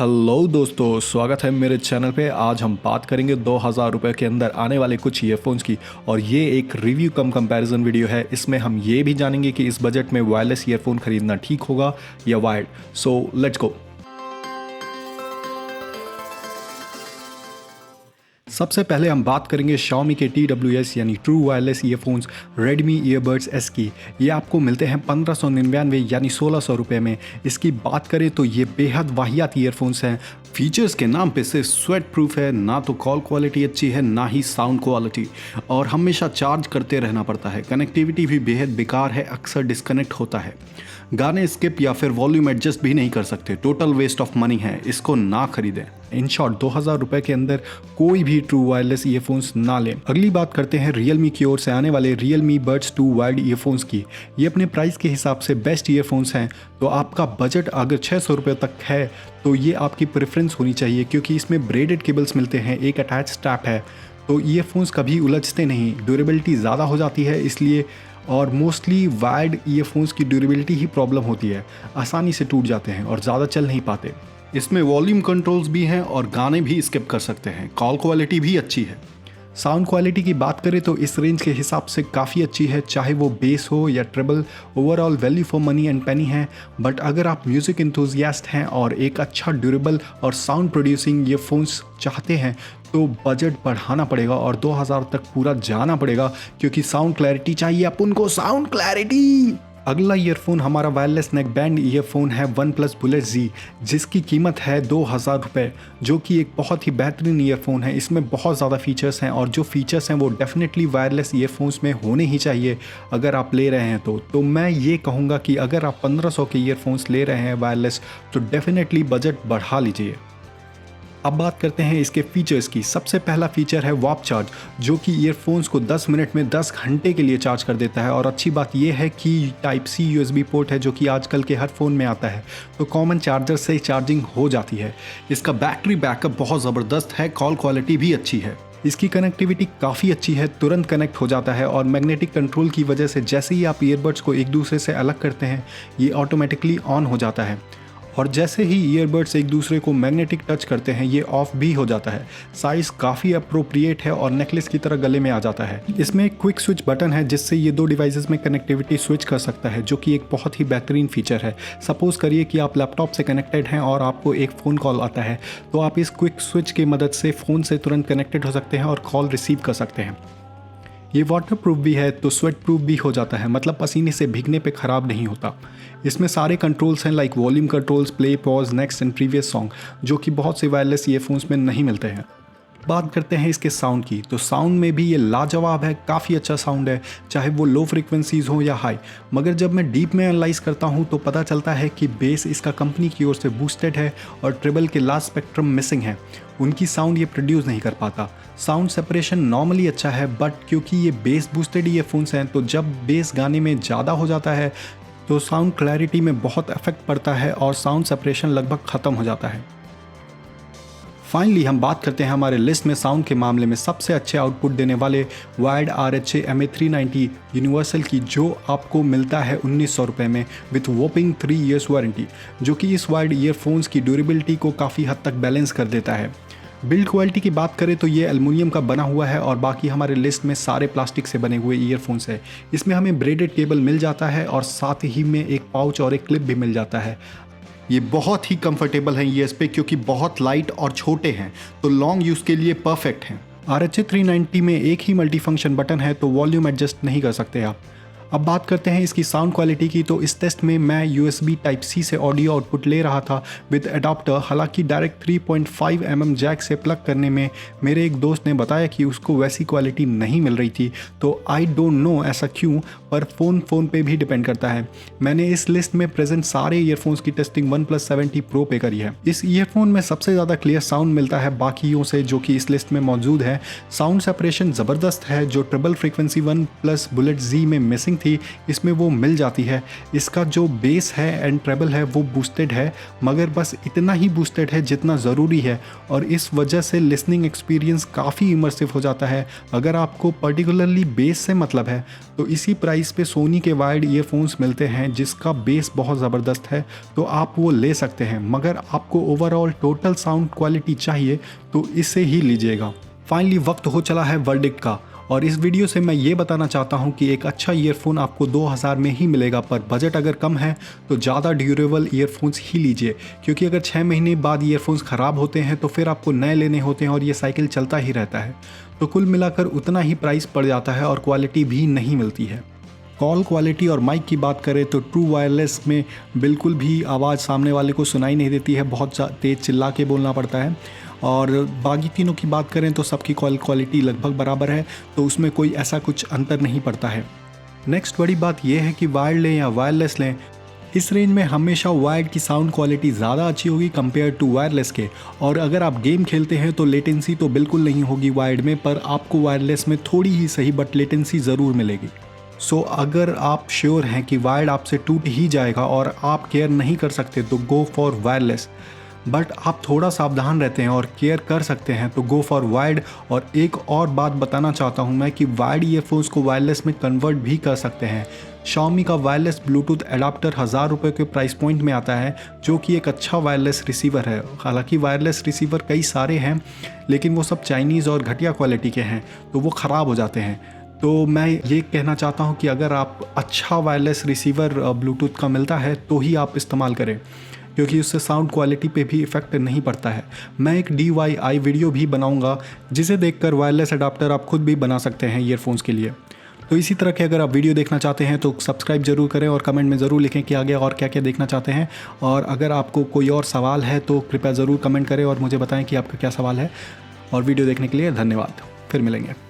Hello दोस्तों, स्वागत है मेरे चैनल पे। आज हम बात करेंगे 2000 रुपये के अंदर आने वाले कुछ ईयरफोन्स की। और ये एक रिव्यू कम कंपैरिजन वीडियो है। इसमें हम ये भी जानेंगे कि इस बजट में वायरलेस ईयरफोन खरीदना ठीक होगा या वायर्ड। So let's go. सबसे पहले हम बात करेंगे Xiaomi के TWS यानी true wireless earphones Redmi earbuds S की। ये आपको मिलते हैं 1599 यानी 1600 रुपये में। इसकी बात करें तो ये बेहद वाहियात ईयरफोन्स हैं। फीचर्स के नाम पे से स्वेट प्रूफ है, ना तो कॉल क्वालिटी अच्छी है ना ही साउंड क्वालिटी, और हमेशा चार्ज करते रहना पड़ता है। कनेक्टिविटी भी बेहद बेकार है, अक्सर डिस्कनेक्ट होता है। गाने स्किप या फिर वॉल्यूम एडजस्ट भी नहीं कर सकते। टोटल वेस्ट ऑफ मनी है, इसको ना खरीदें। इन शॉर्ट 2000 रुपये के अंदर कोई भी ट्रू वायरलेस ईयरफोन्स ना लें। अगली बात करते हैं Realme की ओर से आने वाले Realme Buds 2 वायर्ड ईयरफोन्स की। ये अपने प्राइस के हिसाब से बेस्ट ईयरफोन्स हैं। तो आपका बजट अगर 600 रुपये तक है तो ये आपकी प्रेफरेंस होनी चाहिए, क्योंकि इसमें ब्रेडेड केबल्स मिलते हैं, एक अटैच स्ट्रैप है, तो ईयरफोन्स कभी उलझते नहीं। ड्यूरेबिलिटी ज़्यादा हो जाती है इसलिए, और मोस्टली वायर्ड ईयरफोन्स की ड्यूरेबिलिटी ही प्रॉब्लम होती है, आसानी से टूट जाते हैं और ज़्यादा चल नहीं पाते। इसमें वॉल्यूम कंट्रोल्स भी हैं और गाने भी स्किप कर सकते हैं। कॉल क्वालिटी भी अच्छी है। साउंड क्वालिटी की बात करें तो इस रेंज के हिसाब से काफ़ी अच्छी है, चाहे वो बेस हो या treble. Overall value for money and penny है। बट अगर आप म्यूज़िक इंथुजियास्ट हैं और एक अच्छा ड्यूरेबल और साउंड प्रोड्यूसिंग ईयरफोन्स चाहते हैं तो बजट बढ़ाना पड़ेगा और 2000 तक पूरा जाना पड़ेगा, क्योंकि साउंड क्लैरिटी चाहिए अपन को, साउंड क्लैरिटी। अगला ईयरफोन हमारा वायरलेस नेक बैंड ईयरफोन है OnePlus Bullet Z, जिसकी कीमत है 2000 रुपये, जो कि एक बहुत ही बेहतरीन ईयरफोन है। इसमें बहुत ज़्यादा फीचर्स हैं और जो फीचर्स हैं वो डेफिनेटली वायरलेस ईयरफोन्स में होने ही चाहिए अगर आप ले रहे हैं तो मैं ये कहूँगा कि अगर आप 1500 के ईयरफोन्स ले रहे हैं वायरलेस तो डेफिनेटली बजट बढ़ा लीजिए। अब बात करते हैं इसके फीचर्स की। सबसे पहला फीचर है वार्प चार्ज, जो कि ईयरफोन्स को 10 मिनट में 10 घंटे के लिए चार्ज कर देता है। और अच्छी बात यह है कि Type-C USB पोर्ट है, जो कि आजकल के हर फ़ोन में आता है, तो कॉमन चार्जर से चार्जिंग हो जाती है। इसका बैटरी बैकअप बहुत ज़बरदस्त है, कॉल क्वालिटी भी अच्छी है। इसकी कनेक्टिविटी काफ़ी अच्छी है, तुरंत कनेक्ट हो जाता है, और मैग्नेटिक कंट्रोल की वजह से जैसे ही आप ईयरबड्स को एक दूसरे से अलग करते हैं ये ऑटोमेटिकली ऑन हो जाता है, और जैसे ही ईयरबड्स एक दूसरे को मैग्नेटिक टच करते हैं ये ऑफ भी हो जाता है। साइज़ काफ़ी अप्रोप्रिएट है और नेकलेस की तरह गले में आ जाता है। इसमें एक क्विक स्विच बटन है जिससे ये दो डिवाइसेस में कनेक्टिविटी स्विच कर सकता है, जो कि एक बहुत ही बेहतरीन फीचर है। सपोज़ करिए कि आप लैपटॉप से कनेक्टेड हैं और आपको एक फ़ोन कॉल आता है, तो आप इस क्विक स्विच की मदद से फ़ोन से तुरंत कनेक्टेड हो सकते हैं और कॉल रिसीव कर सकते हैं। ये वाटर प्रूफ भी है तो स्वेट प्रूफ भी हो जाता है, मतलब पसीने से भीगने पे ख़राब नहीं होता। इसमें सारे कंट्रोल्स हैं, like volume controls, play, pause, next and previous song, जो कि बहुत से वायरलेस ईयरफोन्स में नहीं मिलते हैं। बात करते हैं इसके साउंड की, तो साउंड में भी ये लाजवाब है, काफ़ी अच्छा साउंड है, चाहे वो लो फ्रिक्वेंसीज हो या हाई। मगर जब मैं डीप में एनालाइज करता हूँ तो पता चलता है कि बेस इसका कंपनी की ओर से बूस्टेड है और ट्रिबल के लास्ट स्पेक्ट्रम मिसिंग है। उनकी साउंड ये प्रोड्यूस नहीं कर पाता। साउंड सेपरेशन नॉर्मली अच्छा है, बट क्योंकि ये बेस बूस्टेड ईयरफोन्स हैं तो जब बेस गाने में ज़्यादा हो जाता है तो साउंड क्लैरिटी में बहुत इफेक्ट पड़ता है और साउंड सेपरेशन लगभग ख़त्म हो जाता है। फाइनली हम बात करते हैं हमारे लिस्ट में साउंड के मामले में सबसे अच्छे आउटपुट देने वाले वायर्ड RHA MA390 यूनिवर्सल की, जो आपको मिलता है 1900 रुपये में विथ वॉपिंग 3 इयर्स वारंटी, जो कि इस वायर्ड ईयरफोन्स की ड्यूरेबिलिटी को काफ़ी हद तक बैलेंस कर देता है। बिल्ड क्वालिटी की बात करें तो ये एल्युमिनियम का बना हुआ है और बाकी हमारे लिस्ट में सारे प्लास्टिक से बने हुए ईयरफोन्स है। इसमें हमें ब्रेडेड केबल मिल जाता है और साथ ही में एक पाउच और एक क्लिप भी मिल जाता है। ये बहुत ही कंफर्टेबल हैं ईयर्स पे, क्योंकि बहुत लाइट और छोटे हैं, तो लॉन्ग यूज़ के लिए परफेक्ट हैं। RHA 390 में एक ही मल्टी फंक्शन बटन है, तो वॉल्यूम एडजस्ट नहीं कर सकते आप। अब बात करते हैं इसकी साउंड क्वालिटी की, तो इस टेस्ट में मैं USB Type-C से ऑडियो आउटपुट ले रहा था विद अडाप्टर। हालांकि डायरेक्ट 3.5 mm जैक से प्लग करने में मेरे एक दोस्त ने बताया कि उसको वैसी क्वालिटी नहीं मिल रही थी, तो आई डोंट नो ऐसा क्यों, पर फ़ोन पे भी डिपेंड करता है। मैंने इस लिस्ट में प्रेजेंट सारे ईयरफोन्स की टेस्टिंग OnePlus 7T Pro पे करी है। इस ईयरफोन में सबसे ज़्यादा क्लियर साउंड मिलता है बाकियों से जो कि इस लिस्ट में मौजूद है। साउंड सेपरेशन ज़बरदस्त है, जो ट्रिबल फ्रीक्वेंसी OnePlus Bullet Z में मिसिंग थी इसमें वो मिल जाती है। इसका जो बेस है एंड ट्रेबल है वो बूस्टेड है, मगर बस इतना ही बूस्टेड है जितना ज़रूरी है, और इस वजह से लिसनिंग एक्सपीरियंस काफ़ी इमर्सिव हो जाता है। अगर आपको पर्टिकुलरली बेस से मतलब है तो इसी प्राइस पे सोनी के वायर्ड ईयरफोन्स मिलते हैं जिसका बेस बहुत ज़बरदस्त है, तो आप वो ले सकते हैं। मगर आपको ओवरऑल टोटल साउंड क्वालिटी चाहिए तो इसे ही लीजिएगा। फाइनली वक्त हो चला है वर्डिक्ट का, और इस वीडियो से मैं ये बताना चाहता हूँ कि एक अच्छा ईयरफोन आपको 2000 में ही मिलेगा, पर बजट अगर कम है तो ज़्यादा ड्यूरेबल ईयरफोन्स ही लीजिए, क्योंकि अगर 6 महीने बाद ईयरफोन्स ख़राब होते हैं तो फिर आपको नए लेने होते हैं और ये साइकिल चलता ही रहता है। तो कुल मिलाकर उतना ही प्राइस पड़ जाता है और क्वालिटी भी नहीं मिलती है। कॉल क्वालिटी और माइक की बात करें तो ट्रू वायरलेस में बिल्कुल भी आवाज़ सामने वाले को सुनाई नहीं देती है, बहुत तेज़ चिल्ला के बोलना पड़ता है। और बाकी तीनों की बात करें तो सबकी कॉल क्वालिटी लगभग बराबर है, तो उसमें कोई ऐसा कुछ अंतर नहीं पड़ता है। नेक्स्ट बड़ी बात यह है कि वायर्ड लें या वायरलेस लें, इस रेंज में हमेशा वायर्ड की साउंड क्वालिटी ज़्यादा अच्छी होगी कंपेयर टू वायरलेस के। और अगर आप गेम खेलते हैं तो लेटेंसी तो बिल्कुल नहीं होगी वायर्ड में, पर आपको वायरलेस में थोड़ी ही सही बट लेटेंसी ज़रूर मिलेगी। सो अगर आप श्योर हैं कि वायर्ड आपसे टूट ही जाएगा और आप केयर नहीं कर सकते तो गो फॉर वायरलेस, बट आप थोड़ा सावधान रहते हैं और केयर कर सकते हैं तो गो फॉर वायर्ड। और एक और बात बताना चाहता हूं मैं कि वायर्ड ईयरफोन्स को वायरलेस में कन्वर्ट भी कर सकते हैं। Xiaomi का वायरलेस ब्लूटूथ एडाप्टर 1000 रुपये के प्राइस पॉइंट में आता है, जो कि एक अच्छा वायरलेस रिसीवर है। हालांकि वायरलेस रिसीवर कई सारे हैं लेकिन वो सब चाइनीज़ और घटिया क्वालिटी के हैं, तो वो ख़राब हो जाते हैं। तो मैं ये कहना चाहता हूँ कि अगर आप अच्छा वायरलेस रिसीवर ब्लूटूथ का मिलता है तो ही आप इस्तेमाल करें, क्योंकि उससे साउंड क्वालिटी पे भी इफ़ेक्ट नहीं पड़ता है। मैं एक DIY वीडियो भी बनाऊंगा जिसे देखकर वायरलेस अडाप्टर आप खुद भी बना सकते हैं ईयरफोन्स के लिए। तो इसी तरह के अगर आप वीडियो देखना चाहते हैं तो सब्सक्राइब जरूर करें और कमेंट में ज़रूर लिखें कि आगे और क्या क्या देखना चाहते हैं। और अगर आपको कोई और सवाल है तो कृपया ज़रूर कमेंट करें और मुझे बताएं कि आपका क्या सवाल है। और वीडियो देखने के लिए धन्यवाद, फिर मिलेंगे।